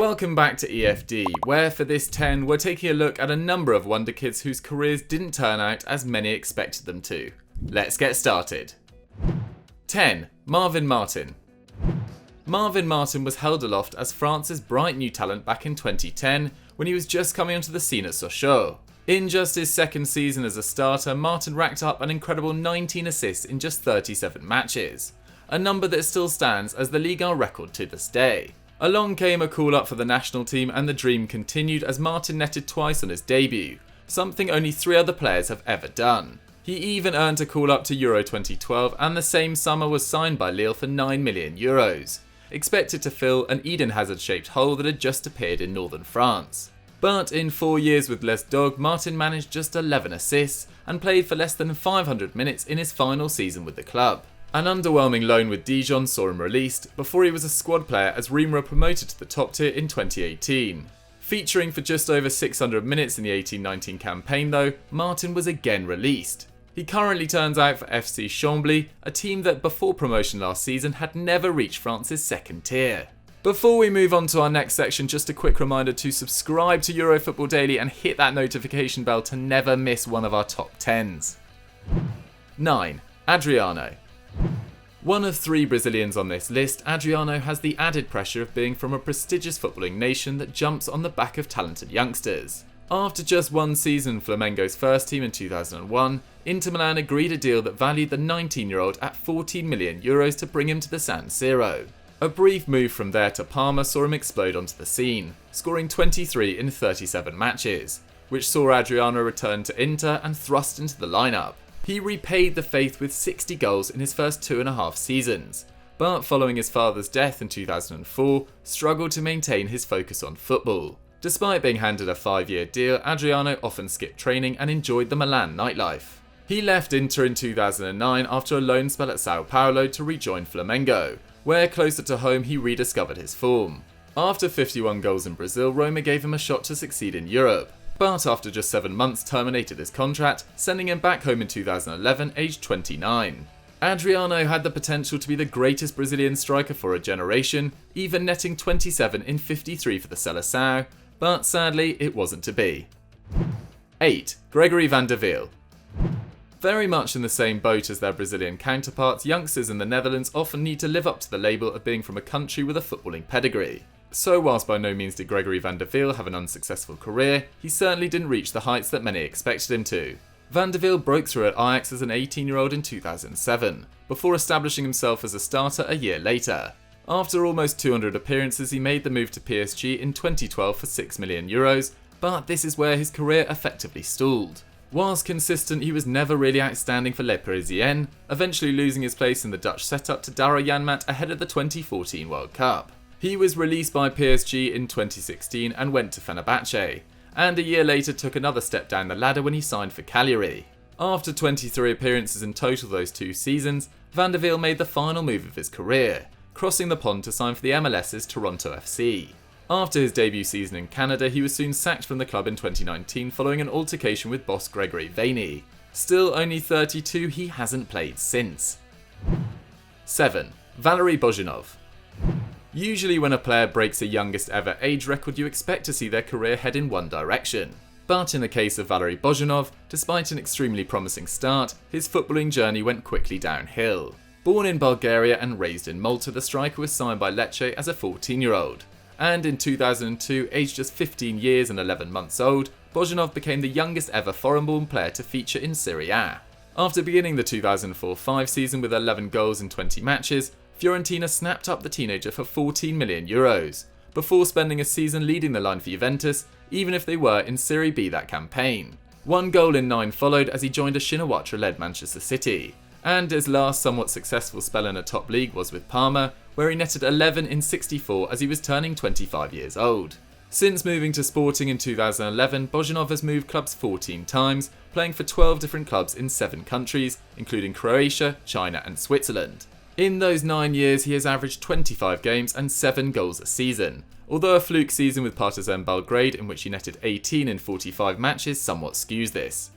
Welcome back to EFD, where for this 10 we're taking a look at a number of Wonderkids whose careers didn't turn out as many expected them to. Let's get started. 10. Marvin Martin. Marvin Martin was held aloft as France's bright new talent back in 2010 when he was just coming onto the scene at Sochaux. In just his second season as a starter, Martin racked up an incredible 19 assists in just 37 matches, a number that still stands as the Ligue 1 record to this day. Along came a call-up for the national team and the dream continued as Martin netted twice on his debut, something only 3 other players have ever done. He even earned a call-up to Euro 2012 and the same summer was signed by Lille for €9 million, expected to fill an Eden Hazard-shaped hole that had just appeared in northern France. But in 4 years with Les Dogs, Martin managed just 11 assists and played for less than 500 minutes in his final season with the club. An underwhelming loan with Dijon saw him released, before he was a squad player as Reims were promoted to the top tier in 2018. Featuring for just over 600 minutes in the 18-19 campaign though, Martin was again released. He currently turns out for FC Chambly, a team that before promotion last season had never reached France's second tier. Before we move on to our next section, just a quick reminder to subscribe to Eurofootball Daily and hit that notification bell to never miss one of our top 10s. 9. Adriano. One of 3 Brazilians on this list, Adriano has the added pressure of being from a prestigious footballing nation that jumps on the back of talented youngsters. After just 1 season in Flamengo's first team in 2001, Inter Milan agreed a deal that valued the 19-year-old at €14 million to bring him to the San Siro. A brief move from there to Parma saw him explode onto the scene, scoring 23 in 37 matches, which saw Adriano return to Inter and thrust into the lineup. He repaid the faith with 60 goals in his first 2.5 seasons, but following his father's death in 2004, struggled to maintain his focus on football. Despite being handed a 5-year deal, Adriano often skipped training and enjoyed the Milan nightlife. He left Inter in 2009 after a loan spell at Sao Paulo to rejoin Flamengo, where closer to home he rediscovered his form. After 51 goals in Brazil, Roma gave him a shot to succeed in Europe, but after just 7 months terminated his contract, sending him back home in 2011 aged 29. Adriano had the potential to be the greatest Brazilian striker for a generation, even netting 27 in 53 for the Seleção, but sadly it wasn't to be. 8. Gregory van der Wiel. Very much in the same boat as their Brazilian counterparts, youngsters in the Netherlands often need to live up to the label of being from a country with a footballing pedigree. So whilst by no means did Gregory van der Wiel have an unsuccessful career, he certainly didn't reach the heights that many expected him to. Van der Wiel broke through at Ajax as an 18-year-old in 2007, before establishing himself as a starter a year later. After almost 200 appearances, he made the move to PSG in 2012 for €6 million, but this is where his career effectively stalled. Whilst consistent, he was never really outstanding for Les Parisiens, eventually losing his place in the Dutch setup to Darragh Janmaat ahead of the 2014 World Cup. He was released by PSG in 2016 and went to Fenerbahce, and a year later took another step down the ladder when he signed for Cagliari. After 23 appearances in total those 2 seasons, Van der Wiel made the final move of his career, crossing the pond to sign for the MLS's Toronto FC. After his debut season in Canada, he was soon sacked from the club in 2019 following an altercation with boss Gregory Vaney. Still only 32, he hasn't played since. 7. Valery Bozhinov. Usually when a player breaks a youngest ever age record, you expect to see their career head in one direction. But in the case of Valery Bozhinov, despite an extremely promising start, his footballing journey went quickly downhill. Born in Bulgaria and raised in Malta, the striker was signed by Lecce as a 14-year-old. And in 2002, aged just 15 years and 11 months old, Bozhinov became the youngest ever foreign-born player to feature in Serie A. After beginning the 2004-05 season with 11 goals in 20 matches, Fiorentina snapped up the teenager for €14 million, before spending a season leading the line for Juventus, even if they were in Serie B that campaign. 1 goal in 9 followed as he joined a Shinawatra-led Manchester City, and his last somewhat successful spell in a top league was with Parma, where he netted 11 in 64 as he was turning 25 years old. Since moving to Sporting in 2011, Bozhinov has moved clubs 14 times, playing for 12 different clubs in 7 countries, including Croatia, China and Switzerland. In those 9 years, he has averaged 25 games and 7 goals a season, although a fluke season with Partizan Belgrade in which he netted 18 in 45 matches somewhat skews this.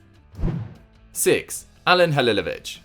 6. Alen Halilović.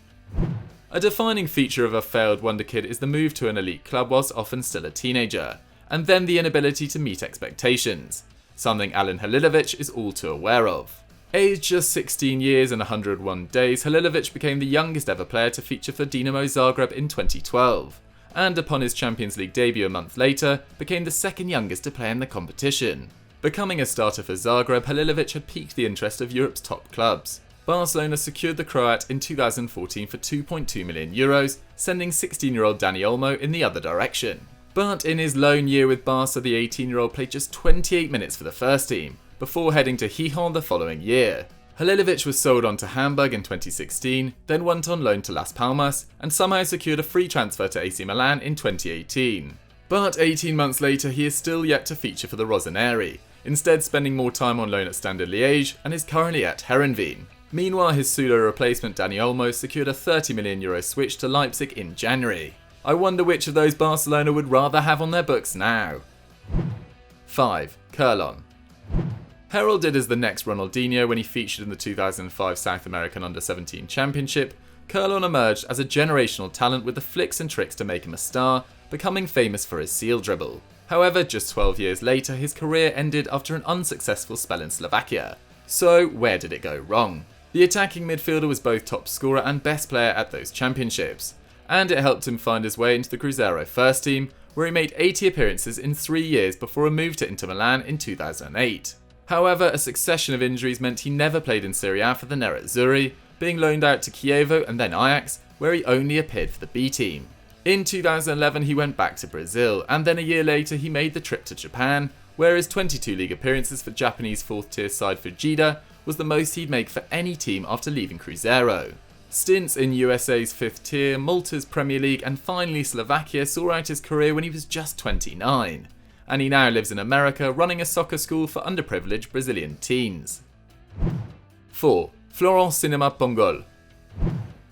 A defining feature of a failed wonderkid is the move to an elite club whilst often still a teenager, and then the inability to meet expectations, something Alen Halilović is all too aware of. Aged just 16 years and 101 days, Halilović became the youngest ever player to feature for Dinamo Zagreb in 2012, and upon his Champions League debut a month later, became the second youngest to play in the competition. Becoming a starter for Zagreb, Halilović had piqued the interest of Europe's top clubs. Barcelona secured the Croat in 2014 for €2.2 million, sending 16-year-old Dani Olmo in the other direction. But in his loan year with Barca, the 18-year-old played just 28 minutes for the first team, before heading to Gijón the following year. Halilović was sold on to Hamburg in 2016, then went on loan to Las Palmas, and somehow secured a free transfer to AC Milan in 2018. But 18 months later, he is still yet to feature for the Rossoneri, instead spending more time on loan at Standard Liège and is currently at Heerenveen. Meanwhile, his pseudo replacement Dani Olmo secured a €30 million switch to Leipzig in January. I wonder which of those Barcelona would rather have on their books now. 5. Kerlon. Heralded as the next Ronaldinho when he featured in the 2005 South American Under-17 Championship, Kerlon emerged as a generational talent with the flicks and tricks to make him a star, becoming famous for his seal dribble. However, just 12 years later, his career ended after an unsuccessful spell in Slovakia. So, where did it go wrong? The attacking midfielder was both top scorer and best player at those championships, and it helped him find his way into the Cruzeiro first team, where he made 80 appearances in 3 years before a move to Inter Milan in 2008. However, a succession of injuries meant he never played in Serie A for the Nerazzurri, being loaned out to Chievo and then Ajax, where he only appeared for the B team. In 2011 he went back to Brazil, and then a year later he made the trip to Japan, where his 22 league appearances for Japanese 4th tier side Fujita was the most he'd make for any team after leaving Cruzeiro. Stints in USA's 5th tier, Malta's Premier League and finally Slovakia saw out his career when he was just 29, and he now lives in America running a soccer school for underprivileged Brazilian teens. 4. Florent Sinama Pongolle.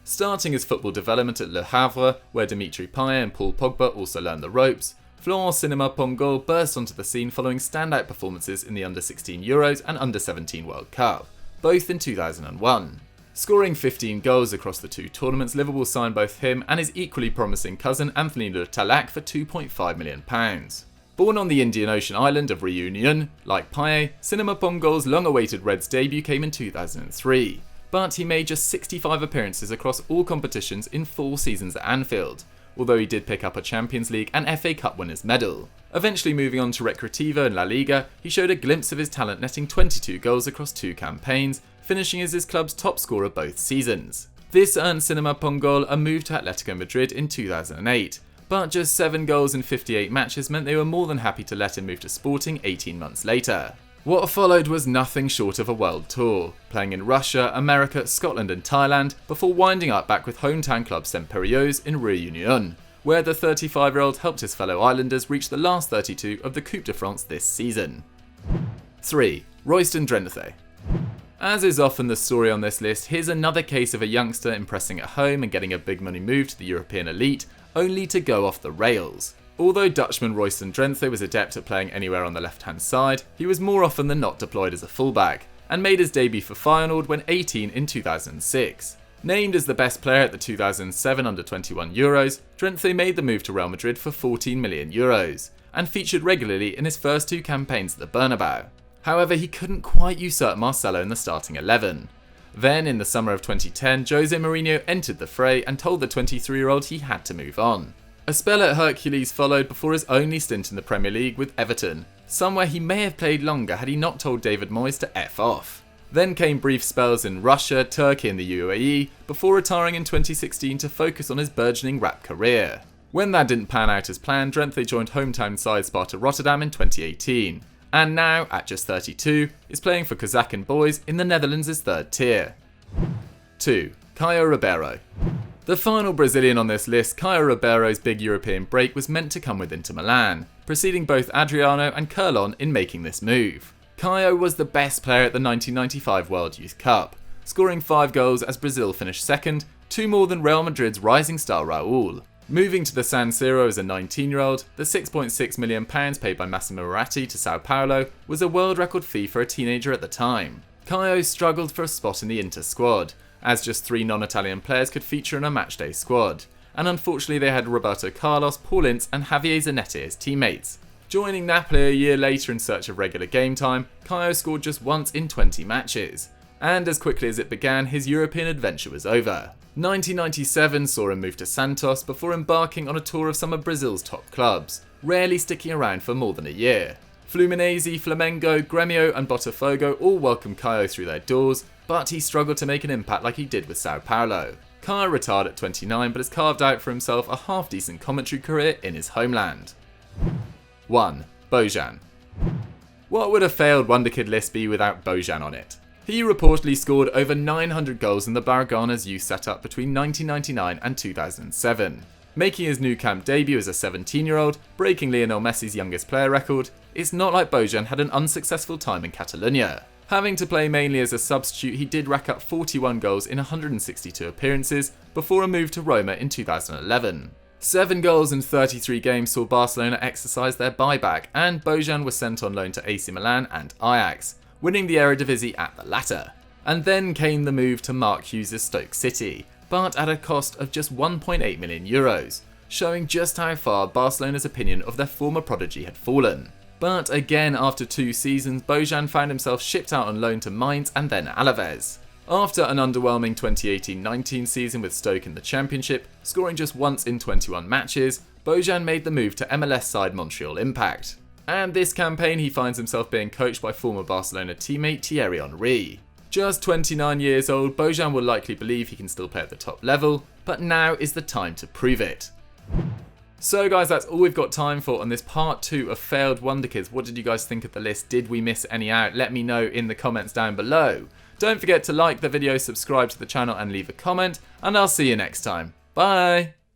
Starting his football development at Le Havre, where Dimitri Payet and Paul Pogba also learned the ropes, Florent Sinama Pongolle burst onto the scene following standout performances in the Under-16 Euros and Under-17 World Cup, both in 2001. Scoring 15 goals across the two tournaments, Liverpool signed both him and his equally promising cousin Anthony Le Talac for £2.5 million. Born on the Indian Ocean island of Réunion, like Payet, Sinama Pongolle's long-awaited Reds debut came in 2003, but he made just 65 appearances across all competitions in 4 seasons at Anfield, although he did pick up a Champions League and FA Cup winners' medal. Eventually moving on to Recreativo and La Liga, he showed a glimpse of his talent, netting 22 goals across 2 campaigns, finishing as his club's top scorer both seasons. This earned Sinama Pongolle a move to Atletico Madrid in 2008, but just 7 goals in 58 matches meant they were more than happy to let him move to Sporting 18 months later. What followed was nothing short of a world tour, playing in Russia, America, Scotland and Thailand, before winding up back with hometown club Saint-Périlleuse in Réunion, where the 35-year-old helped his fellow islanders reach the last 32 of the Coupe de France this season. 3. Royston Drenthe. As is often the story on this list, here's another case of a youngster impressing at home and getting a big money move to the European elite, only to go off the rails. Although Dutchman Royston Drenthe was adept at playing anywhere on the left-hand side, he was more often than not deployed as a fullback, and made his debut for Feyenoord when 18 in 2006. Named as the best player at the 2007 Under-21 Euros, Drenthe made the move to Real Madrid for €14 million, and featured regularly in his first 2 campaigns at the Bernabeu. However, he couldn't quite usurp Marcelo in the starting 11. Then, in the summer of 2010, Jose Mourinho entered the fray and told the 23-year-old he had to move on. A spell at Hercules followed before his only stint in the Premier League with Everton, somewhere he may have played longer had he not told David Moyes to F off. Then came brief spells in Russia, Turkey and the UAE, before retiring in 2016 to focus on his burgeoning rap career. When that didn't pan out as planned, Drenthe joined hometown side Sparta Rotterdam in 2018, and now, at just 32, is playing for Kozakin Boys in the Netherlands' 3rd tier. 2. Caio Ribeiro. The final Brazilian on this list, Caio Ribeiro's big European break was meant to come with Inter Milan, preceding both Adriano and Kerlon in making this move. Caio was the best player at the 1995 World Youth Cup, scoring 5 goals as Brazil finished 2nd, 2 more than Real Madrid's rising star Raul. Moving to the San Siro as a 19-year-old, the £6.6 million paid by Massimo Moratti to Sao Paulo was a world record fee for a teenager at the time. Caio struggled for a spot in the Inter squad, as just 3 non-Italian players could feature in a matchday squad, and unfortunately they had Roberto Carlos, Paul Ince and Javier Zanetti as teammates. Joining Napoli a year later in search of regular game time, Caio scored just once in 20 matches. And as quickly as it began, his European adventure was over. 1997 saw him move to Santos before embarking on a tour of some of Brazil's top clubs, rarely sticking around for more than a year. Fluminense, Flamengo, Grêmio and Botafogo all welcomed Caio through their doors, but he struggled to make an impact like he did with Sao Paulo. Caio retired at 29 but has carved out for himself a half-decent commentary career in his homeland. 1. Bojan. What would a failed Wonderkid list be without Bojan on it? He reportedly scored over 900 goals in the Blaugrana's youth setup between 1999 and 2007. Making his new camp debut as a 17-year-old, breaking Lionel Messi's youngest player record, it's not like Bojan had an unsuccessful time in Catalonia. Having to play mainly as a substitute, he did rack up 41 goals in 162 appearances before a move to Roma in 2011. 7 goals in 33 games saw Barcelona exercise their buyback, and Bojan was sent on loan to AC Milan and Ajax, winning the Eredivisie at the latter. And then came the move to Mark Hughes' Stoke City, but at a cost of just €1.8 million, showing just how far Barcelona's opinion of their former prodigy had fallen. But again, after 2 seasons, Bojan found himself shipped out on loan to Mainz and then Alaves. After an underwhelming 2018-19 season with Stoke in the Championship, scoring just once in 21 matches, Bojan made the move to MLS side Montreal Impact. And this campaign he finds himself being coached by former Barcelona teammate Thierry Henry. Just 29 years old, Bojan will likely believe he can still play at the top level, but now is the time to prove it. So guys, that's all we've got time for on this part 2 of Failed Wonderkids. What did you guys think of the list? Did we miss any out? Let me know in the comments down below. Don't forget to like the video, subscribe to the channel and leave a comment, and I'll see you next time. Bye!